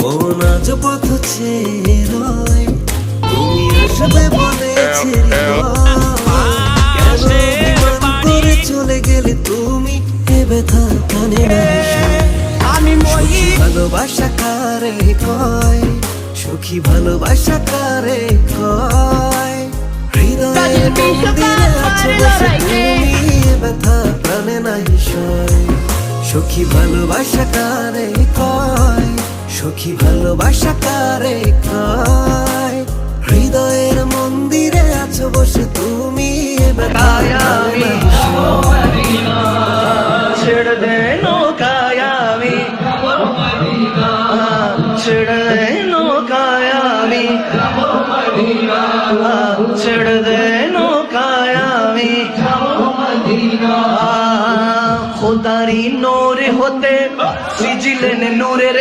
মন আজ পথ ছেড়ে রয়, তুমি আসবে বলেছে কেন অভিমান করে চলে গেলে তুমি, এ ব্যথা কানে আমি মরি ভালোবাসা কারে কয়, সুখী ভালোবাসা কারে কয়, হৃদয়ের মন্দিরে আছো বসে তুমি, এ ব্যথা প্রাণে নাই সয়। সুখী ভালোবাসা কারে কয়, সুখী ভালোবাসা কারে কয়, হৃদয়ের মন্দিরে আছো বসে তুমি, এ ব্যথা প্রাণে নাই সয়। ছেড়ে দে নৌকায় আমি, ছেড়ে দে নৌকায় আমি, ছেড়ে দে নৌকায় আমি, খোদারি নূর হতে সিজিলেন নূরের